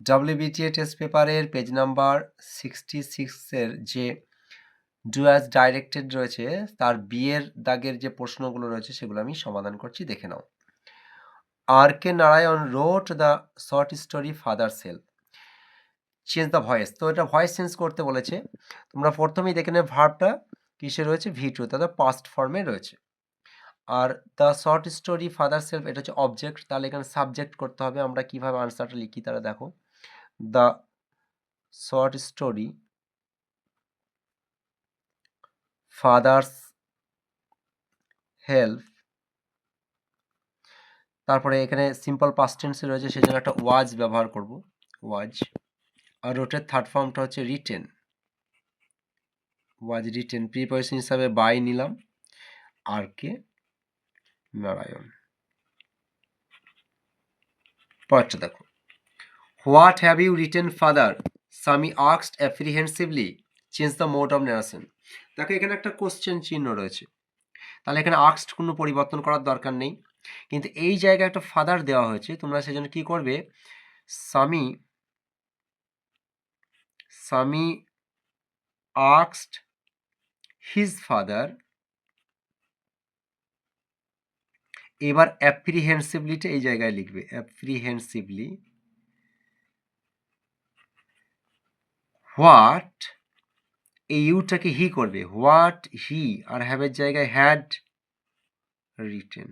WBTA test পেপারের page number 66-এর যে do as directed রয়েছে তার বিয়ের দাগের যে প্রশ্নগুলো রয়েছে সেগুলো আমি সমাধান করছি, দেখে নাও। R.K. Narayan wrote the short story father sell, change the voice. তো এটা ভয়েস চেঞ্জ করতে বলেছে। তোমরা প্রথমেই দেখে নেবে ভার্বটা কিসে রয়েছে, V2, তাহলে পাস্ট ফর্মে রয়েছে। Are the short story father self এটা হচ্ছে অবজেক্ট, তাহলে এখানে সাবজেক্ট করতে হবে। আমরা কিভাবে আনসারটা লিখি তারা দেখো, the short story father's help, তারপরে এখানে সিম্পল পাস্ট টেন্সে রয়েছে সেজন্য একটা ওয়াজ ব্যবহার করব, ওয়াজ। আর রোটের থার্ড ফর্মটা হচ্ছে রিটেন, ওয়াজ রিটেন। প্রিপোজিশন হিসাবে বাই নিলাম R.K. নারায়ণ। পরেরটা দেখো, what have you written father, Sammy asked apprehensively, change the mode of narration. দেখো এখানে একটা কোশ্চেন চিহ্ন রয়েছে, তাহলে এখানে আস্কড কোনো পরিবর্তন করার দরকার নেই, কিন্তু এই জায়গায় একটা ফাদার দেওয়া হয়েছে, তোমরা সেজন্য কি করবে, সামি আস্কড হিজ ফাদার, এবার অ্যাপ্রিহেন্সিভলিটা এই জায়গায় লিখবে, অ্যাপ্রিহেন্সিভলি। হোয়াট, এই ইউটাকে হি করবে, হোয়াট হি, আর হ্যাভের জায়গায় হ্যাড রিটেন।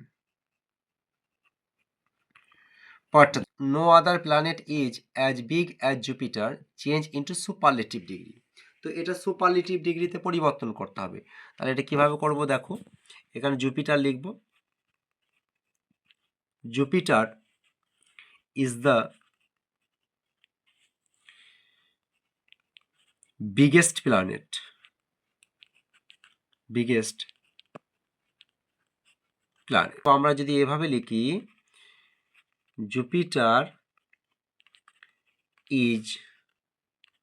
পরেরটা, no other planet is as big as Jupiter, change into superlative degree. তো এটা সুপারলেটিভ ডিগ্রিতে পরিবর্তন করতে হবে। তাহলে এটা কিভাবে করব দেখো, এখানে জুপিটার লিখব, Jupiter is the biggest planet, biggest planet. তো আমরা যদি এভাবে লিখি, Jupiter is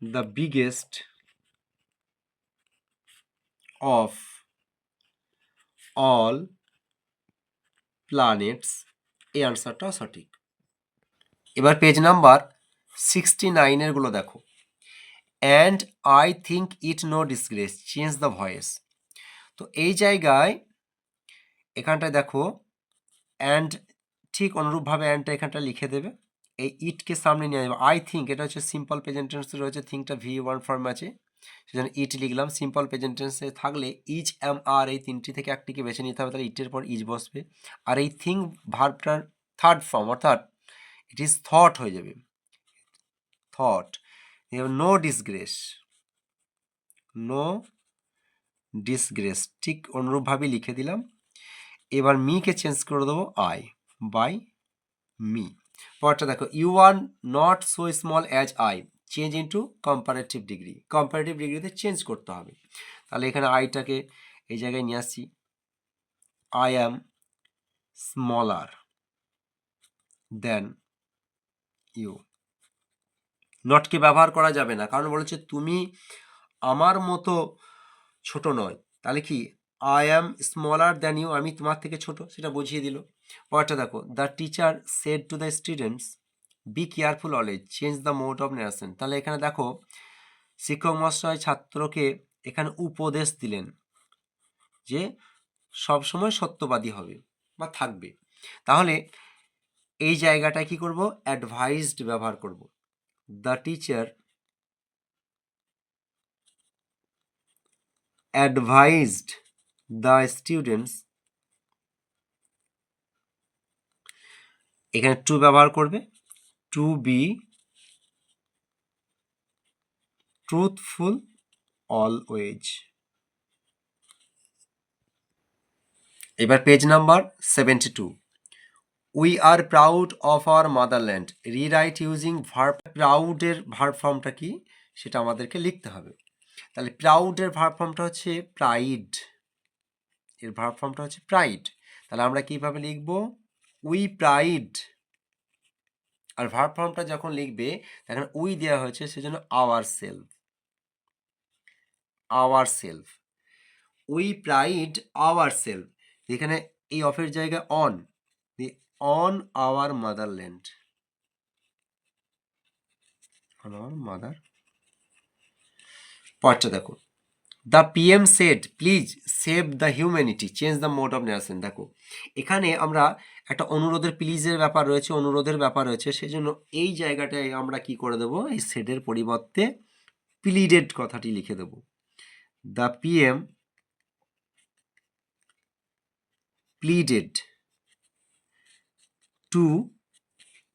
the biggest of all planets, এই আনসারটাও সঠিক। এবার পেজ নাম্বার 69 গুলো দেখো, and I think it no disgrace, change the voice. তো এই জায়গায় এখানটায় দেখো অ্যান্ড, ঠিক অনুরূপভাবে অ্যান্ডটা এখানটা লিখে দেবে, এই ইটকে সামনে নিয়ে যাবে। আই থিঙ্ক এটা হচ্ছে সিম্পল প্রেজেন্ট টেন্সে রয়েছে, থিঙ্কটা V1 ফর্ম আছে, সেজন্য ইট লিখলাম। সিম্পল প্রেজেন্ট টেন্সে থাকলে ইজ, এম, আর এই তিনটি থেকে একটিকে বেছে নিতে হবে, তাহলে ইটের পর ইজ বসবে। আর এই থিঙ্ক ভার্বটার থার্ড ফর্ম, অর্থাৎ ইট ইজ থট হয়ে যাবে, thought. No disgrace, no disgrace, ঠিক অনুরূপভাবে লিখে দিলাম। এবার মিকে চেঞ্জ করে দেবো আই, বাই মি। পরটা দেখো, you are not so small as I, change into comparative degree, comparative ডিগ্রিতে চেঞ্জ করতে হবে। তাহলে এখানে আইটাকে এই জায়গায় নিয়ে আসছি, I am smaller than you. নটকে ব্যবহার করা যাবে না, কারণ বলেছে তুমি আমার মতো ছোট নয়। তাহলে কি, I am smaller than you, আমি তোমার থেকে ছোট, সেটা বুঝিয়ে দিল। পরেরটা দেখো, the teacher said to the students be careful always, change the mode of narration. তাহলে এখানে দেখো শিক্ষক মহাশয় ছাত্রকে এখানে উপদেশ দিলেন যে সবসময় সত্যবাদী হবে বা থাকবে। তাহলে এই জায়গাটায় কি করব, অ্যাডভাইসড ব্যবহার করব। The teacher advised the students, এখানে টু ব্যবহার করবে, টু বি ট্রুথফুল অলওয়েজ। এবার page number 72, we are proud of our motherland, rewrite using verb. প্রাউডের ভার্ব ফর্মটা কি সেটা আমাদেরকে লিখতে হবে। তাহলে প্রাউডের ভার্ব ফর্মটা হচ্ছে প্রাইড, এর ভার্ব ফর্মটা হচ্ছে প্রাইড। তাহলে আমরা কিভাবে লিখব, উই প্রাইড, আর ভার্ব ফর্মটা যখন লিখবে তখন উই দেওয়া হয়েছে সেজন্য our self, our self, we pride our self. এখানে এই অফের জায়গায় অন, অন আওয়ার মাদারল্যান্ড, আমার মাদার। পরেরটা দেখো, the PM said please save the humanity change the mode of narration. দেখো এখানে আমরা একটা অনুরোধের প্লিজের ব্যাপার রয়েছে, অনুরোধের ব্যাপার রয়েছে, সেই জন্য এই জায়গাটায় আমরা কি করে দেবো, এই সেডের পরিবর্তে প্লিডেড কথাটি লিখে দেব। দ্য পিএম প্লিডেড টু,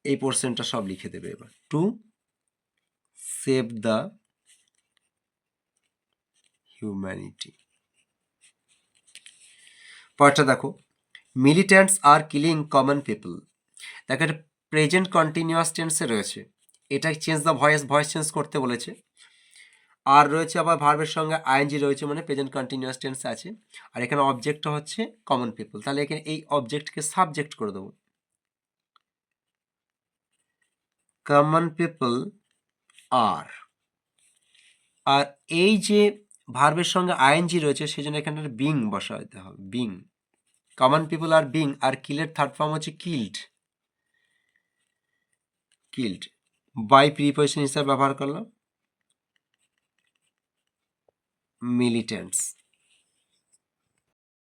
এই পোর্শনটা সব লিখে দেবে এবার, টু সেভ দ্য হিউম্যানিটি। পরেরটা দেখো, মিলিট্যান্টস আর কিলিং কমন পিপল। দেখো এটা প্রেজেন্ট কন্টিনিউয়াস টেন্সে রয়েছে, এটা change the voice, voice change করতে বলেছে। আর রয়েছে আবার ভার্বের সঙ্গে আইএনজি রয়েছে, মানে প্রেজেন্ট কন্টিনিউয়াস টেন্সে আছে। আর এখানে অবজেক্টটা হচ্ছে কমন পিপল, তাহলে এখানে এই অবজেক্টকে সাবজেক্ট করে দেবো, কমন পিপল আর। আর এই যে ভার্বের সঙ্গে আইএনজি রয়েছে, সেই জন্য এখানে বিং বসাতে হবে, being. Common people are being, আর কিলের থার্ড ফর্ম হচ্ছে কিল্ড, কিল্ড বাই প্রিপোজিশন হিসাবে ব্যবহার করলাম মিলিটেন্টস।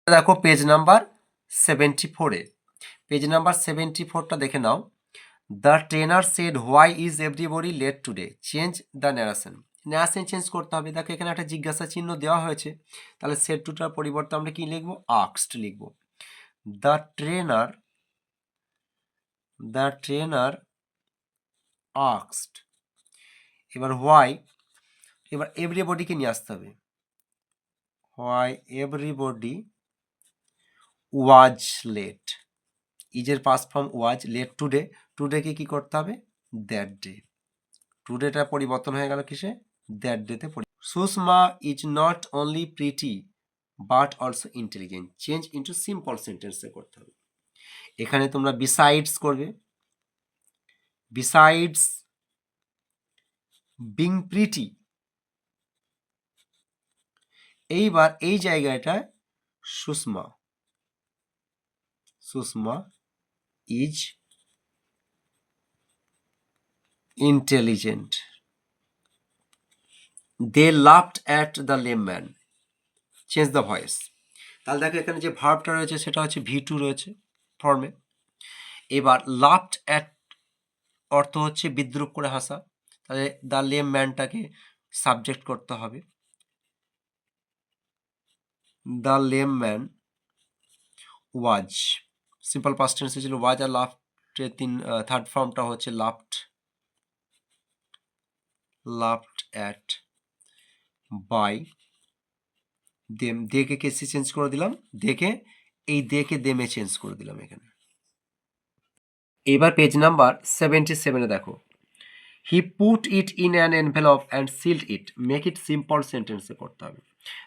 দেখো পেজ নাম্বার 74-এ, পেজ নাম্বার 74টা দেখে নাও। The trainer said why is everybody late today change the narration. Narration change করতে হবে। দেখো এখানে একটা জিজ্ঞাসা চিহ্ন দেওয়া হয়েছে, তাহলে সেড টুটার পরিবর্তে আমরা কি লিখবো, আস্কড লিখবো। The trainer asked. এবার হোয়াই, এবার এভরিবডিকে নিয়ে আসতে হবে, হোয়াই এভরিবডি ওয়াজ লেট, ইজের past form was, late today, টুডেকে কি করতে হবে, দ্যাট ডে, টুডেটা পরিবর্তন হয়ে গেল কিসে, দ্যাট ডেতে। Sushma is not only pretty but also intelligent change into simple সেন্টেন্সে করতে হবে। এখানে তোমরা বিসাইডস করবে, বিসাইডস বিং প্রিটি। এইবার এই জায়গাটায় Sushma, Sushma is intelligent, they laughed at the lame man change the voice. তাহলে দেখো এখানে যে ভার্বটা রয়েছে সেটা হচ্ছে V2 রয়েছে ফর্মে। এবার লাফড অ্যাট অর্থ হচ্ছে বিদ্রুপ করে হাসা, তাহলে দ্য লেম ম্যানটাকে সাবজেক্ট করতে হবে, the lame man was, simple past টেন্সে ছিল ওয়াজ, আর লাফটের থার্ড ফর্মটা হচ্ছে laughed, laughed at by them, দেখে কেসি চেঞ্জ করে দিলাম, দেখে এই দেখে দেমে চেঞ্জ করে দিলাম এখানে। এবার পেজ নাম্বার 77-এ দেখো, he put it in an envelope and sealed it, make it simple সেন্টেন্সে করতে হবে।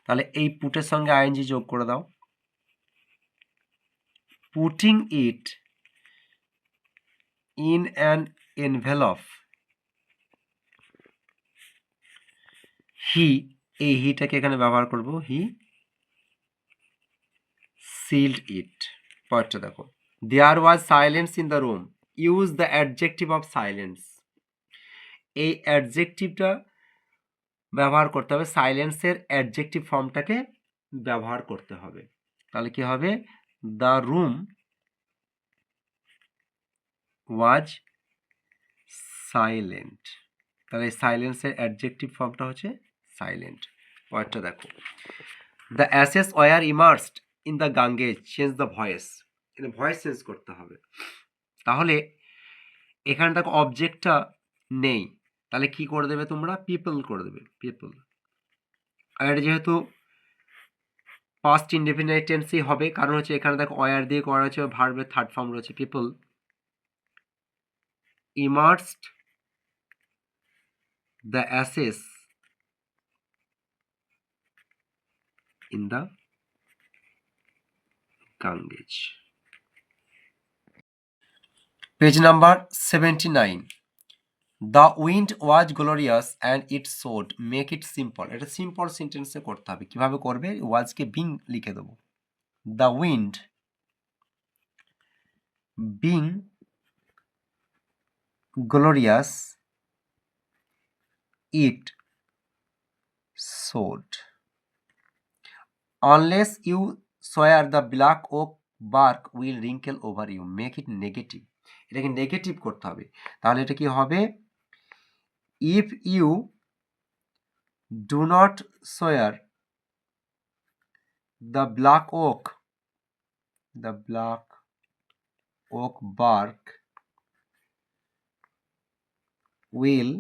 তাহলে এই পুটের সঙ্গে আইএনজি যোগ করে দাও, putting it in an envelope, he, এই হিটাকে এখানে ব্যবহার করব, হি সিল্ড ইট। পরেরটা দেখো, there was silence in the room, use the adjective of silence. এই অ্যাডজেক্টিভটা ব্যবহার করতে হবে, সাইলেন্সের অ্যাডজেক্টিভ ফর্মটাকে ব্যবহার করতে হবে। তাহলে কি হবে, দ্য রুম ওয়াজ সাইলেন্ট, তাহলে সাইলেন্সের অ্যাডজেক্টিভ ফর্মটা হচ্ছে সাইলেন্ট। পরেরটা দেখো, the ashes were immersed in the Ganges change the voice, এখানে ভয়েস চেঞ্জ করতে হবে। তাহলে এখানে দেখো অবজেক্টটা নেই, তাহলে কি করে দেবে তোমরা, পিপল করে দেবে, পিপল। আর এটা যেহেতু পাস্ট ইনডেফিনাইট টেন্সই হবে, কারণ হচ্ছে এখানে দেখো ওয়ার দিয়ে করা হচ্ছে, ভার্বের থার্ড ফর্ম রয়েছে, people immersed the ashes in the Ganges. Page number 79. The wind was glorious and it showed, make it simple. এটা সিম্পল সেন্টেন্সে করতে হবে। কিভাবে করবে, ওয়াজকে বিং লিখে দেবো, the wind being glorious it showed. Unless you swear the black oak bark will wrinkle over you, make it negative. এটাকে negative করতে হবে। তাহলে এটা কি হবে? if you do not swear the black oak bark will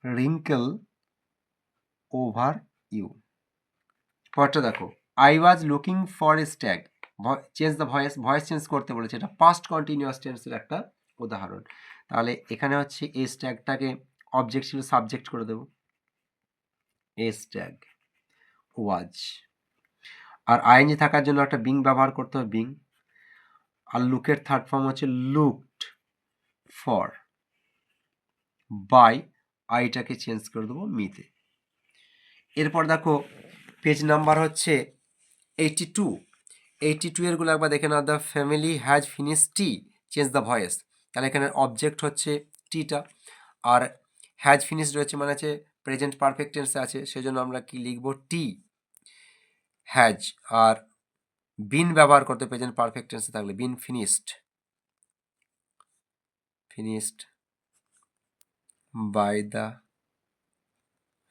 wrinkle over you. পরটা দেখো, I was looking for a stag. Change the voice change করতে বলেছে, এটা পাস্ট কন্টিনিউয়াস টেন্সের একটা উদাহরণ। তাহলে এখানে হচ্ছে এই স্ট্যাগটাকে অবজেক্ট ছিল, সাবজেক্ট করে দেব, এ স্ট্যাগ ওয়াজ। আর আইএনজি থাকার জন্য একটা বিং ব্যবহার করতে হবে, বিং। আর লুকের থার্ড ফর্ম হচ্ছে লুকড ফর, বাই আইটাকে চেঞ্জ করে দেবো মিতে। এরপর দেখো পেজ নাম্বার হচ্ছে 82। 82 এরগুলো একবার দেখে নাও। The family has finish tea, change the voice. তাহলে এখানে অবজেক্ট হচ্ছে টিটা, আর হ্যাজ ফিনিশ রয়েছে মানে হচ্ছে প্রেজেন্ট পারফেক্ট টেন্সে আছে, সেজন্য আমরা কি লিখব? টি হ্যাজ। আর বিন ব্যবহার করতে প্রেজেন্ট পারফেক্ট টেন্সে থাকলে been finished by the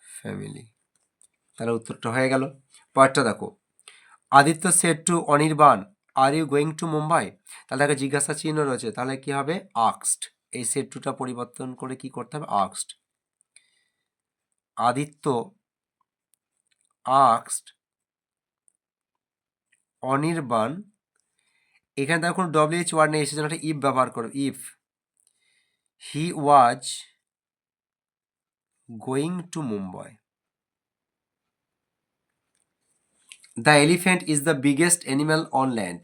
family. তাহলে উত্তরটা হয়ে গেল। পরেরটা দেখো, Aditya said to Anirban, are you going to Mumbai? তাহলে তাকে জিজ্ঞাসা চিহ্ন রয়েছে, তাহলে কি হবে? আক্সড। এই সেড টুটা পরিবর্তন করে কি করতে হবে? আক্সড। আদিত্য আক্সড অনির্বাণ, এখানে দেখো কোনো ডব্লিউএইচ ওয়ার্ড নেই, সেজন্য একটা ইফ ব্যবহার করো, if he was going to Mumbai. The elephant is the biggest animal on land,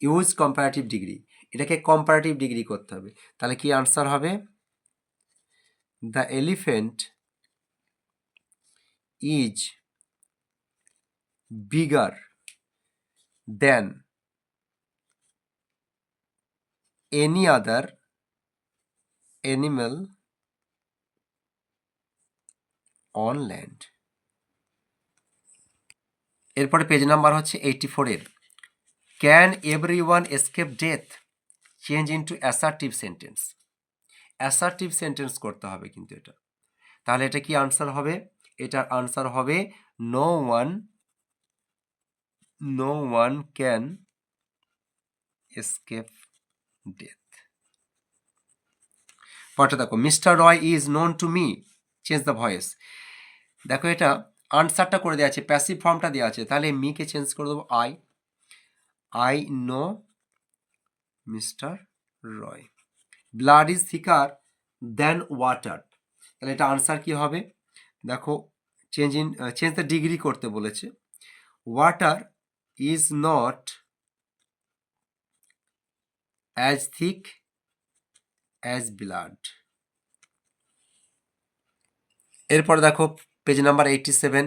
use comparative degree. এটাকে কম্পারেটিভ ডিগ্রি করতে হবে। তাহলে কি আনসার হবে? The elephant is bigger than any other animal on land. এরপরে পেজ নাম্বার হচ্ছে 84 এর। Can every one escape death, change into assertive sentence. Assertive sentence করতে হবে কিন্তু এটা। তাহলে এটা কি আনসার হবে? এটার আনসার হবে no one can escape death. পরটা দেখো, mister Roy is known to me, change the voice. দেখো এটা আনসারটা করে দেওয়া আছে, প্যাসিভ ফর্মটা দেওয়া আছে, তাহলে মিকে চেঞ্জ করে দেবো I know mister Roy. Blood is thicker than water, তাহলে এটা আনসার কি হবে? দেখো চেঞ্জ দ্য ডিগ্রি করতে বলেছে। Water is not as thick as blood. এরপর দেখো page number 87,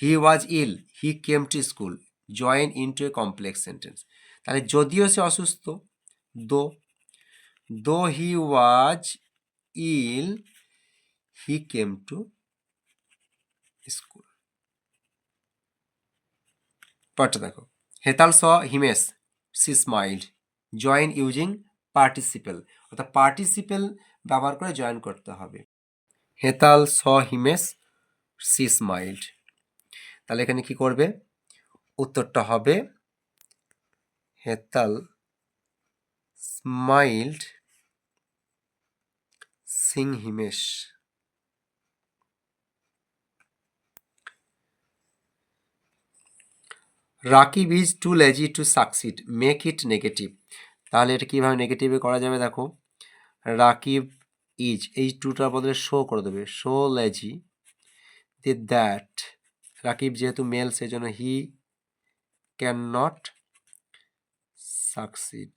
he was ill, he came to school, join into a complex sentence. তাহলে যদিও সে অসুস্থ, দো হি was ill he came to school. পরটা দেখো, Hetal saw Himesh, she smiled, join using participle, অর্থাৎ participle ব্যবহার করে জয়েন করতে হবে। Hetal saw Himesh, she smiled. তাহলে এখানে কি করবে? উত্তরটা হবে Hetal smiled seeing Himesh. Rakib is too lazy to succeed, make it negative. তাহলে এটা কীভাবে নেগেটিভে করা যাবে? দেখো, রাকিব ইজ, এই টুটার বদলে শো করে দেবে, শো লেজি, দ্যাট রাকিব যেহেতু মেল সেজন্য হি ক্যান নট সাকসিড।